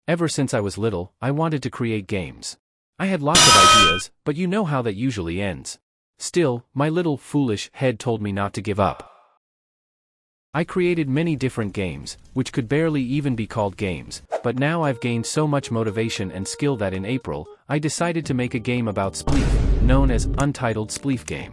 Ever since I was little, I wanted to create games. I had lots of ideas, but you know how that usually ends. Still, my little, foolish head told me not to give up. I created many different games, which could barely even be called games, but now I've gained so much motivation and skill that in April, I decided to make a game about spleef, known as Untitled Spleef Game.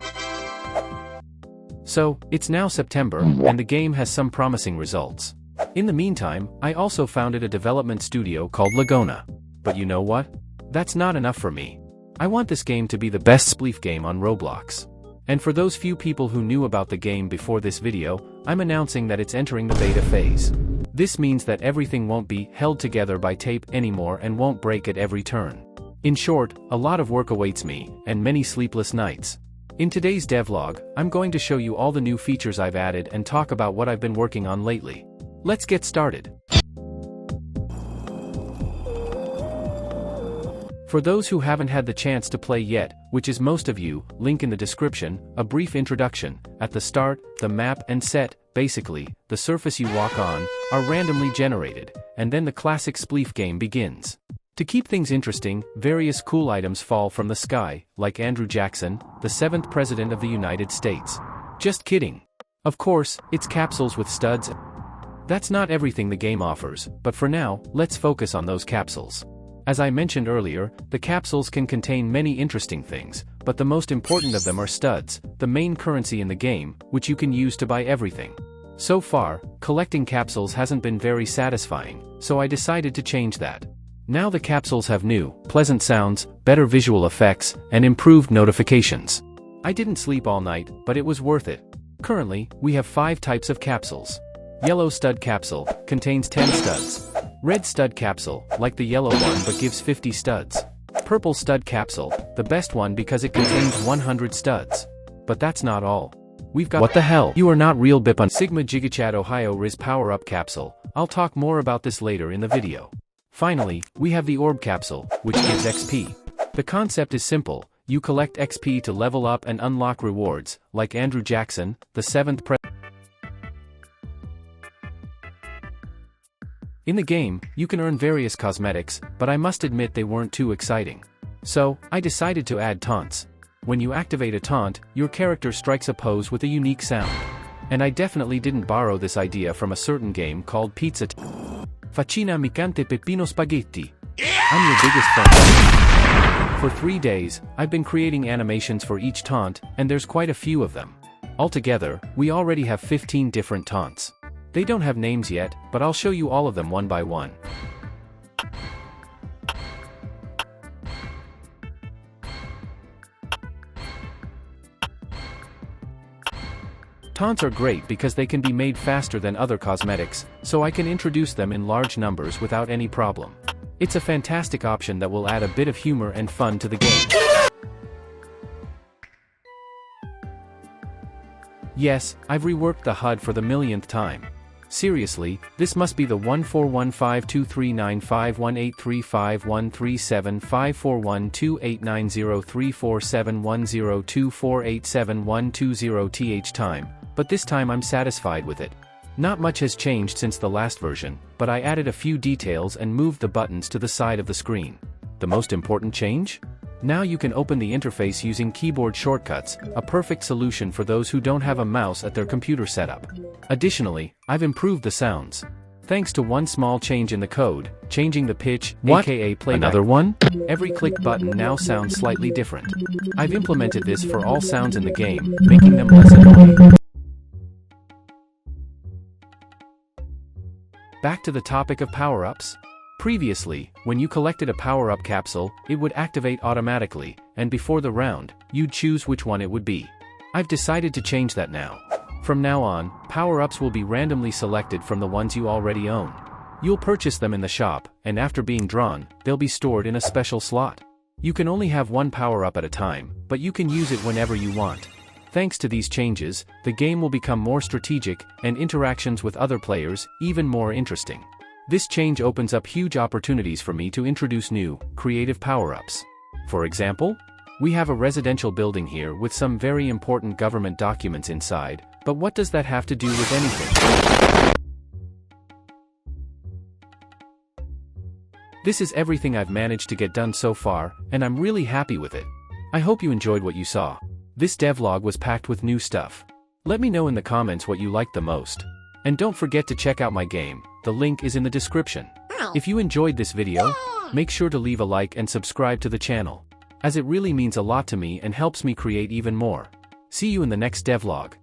So, it's now September, and the game has some promising results. In the meantime, I also founded a development studio called Lagona. But you know what? That's not enough for me. I want this game to be the best spleef game on Roblox. And for those few people who knew about the game before this video, I'm announcing that it's entering the beta phase. This means that everything won't be held together by tape anymore and won't break at every turn. In short, a lot of work awaits me, and many sleepless nights. In today's devlog, I'm going to show you all the new features I've added and talk about what I've been working on lately. Let's get started. For those who haven't had the chance to play yet, which is most of you, link in the description, a brief introduction. At the start, the map and set, basically, the surface you walk on, are randomly generated, and then the classic spleef game begins. To keep things interesting, various cool items fall from the sky, like Andrew Jackson, the 7th President of the United States. Just kidding. Of course, it's capsules with studs. That's not everything the game offers, but for now, let's focus on those capsules. As I mentioned earlier, the capsules can contain many interesting things, but the most important of them are studs, the main currency in the game, which you can use to buy everything. So far, collecting capsules hasn't been very satisfying, so I decided to change that. Now the capsules have new, pleasant sounds, better visual effects, and improved notifications. I didn't sleep all night, but it was worth it. Currently, we have 5 types of capsules. Yellow stud capsule, contains 10 studs. Red stud capsule, like the yellow one but gives 50 studs. Purple stud capsule, the best one because it contains 100 studs. But that's not all. We've got— What the hell? You are not real Bipun. Sigma Gigachat Ohio Riz Power-Up Capsule. I'll talk more about this later in the video. Finally, we have the Orb Capsule, which gives XP. The concept is simple. You collect XP to level up and unlock rewards, like Andrew Jackson, the 7th President. In the game, you can earn various cosmetics, but I must admit they weren't too exciting. So, I decided to add taunts. When you activate a taunt, your character strikes a pose with a unique sound. And I definitely didn't borrow this idea from a certain game called Pizza Facina Micante Peppino Spaghetti. I'm your biggest fan. For 3 days, I've been creating animations for each taunt, and there's quite a few of them. Altogether, we already have 15 different taunts. They don't have names yet, but I'll show you all of them one by one. Taunts are great because they can be made faster than other cosmetics, so I can introduce them in large numbers without any problem. It's a fantastic option that will add a bit of humor and fun to the game. Yes, I've reworked the HUD for the millionth time. Seriously, this must be the 1415239518351371024871024871220th time, but this time I'm satisfied with it. Not much has changed since the last version, but I added a few details and moved the buttons to the side of the screen. The most important change? Now you can open the interface using keyboard shortcuts, a perfect solution for those who don't have a mouse at their computer setup. Additionally, I've improved the sounds. Thanks to one small change in the code, changing the pitch, aka playback. Another one? Every click button now sounds slightly different. I've implemented this for all sounds in the game, making them less annoying. Back to the topic of power-ups. Previously, when you collected a power-up capsule, it would activate automatically, and before the round, you'd choose which one it would be. I've decided to change that now. From now on, power-ups will be randomly selected from the ones you already own. You'll purchase them in the shop, and after being drawn, they'll be stored in a special slot. You can only have one power-up at a time, but you can use it whenever you want. Thanks to these changes, the game will become more strategic, and interactions with other players, even more interesting. This change opens up huge opportunities for me to introduce new, creative power-ups. For example, we have a residential building here with some very important government documents inside, but what does that have to do with anything? This is everything I've managed to get done so far, and I'm really happy with it. I hope you enjoyed what you saw. This devlog was packed with new stuff. Let me know in the comments what you liked the most. And don't forget to check out my game, the link is in the description. If you enjoyed this video, make sure to leave a like and subscribe to the channel, as it really means a lot to me and helps me create even more. See you in the next devlog.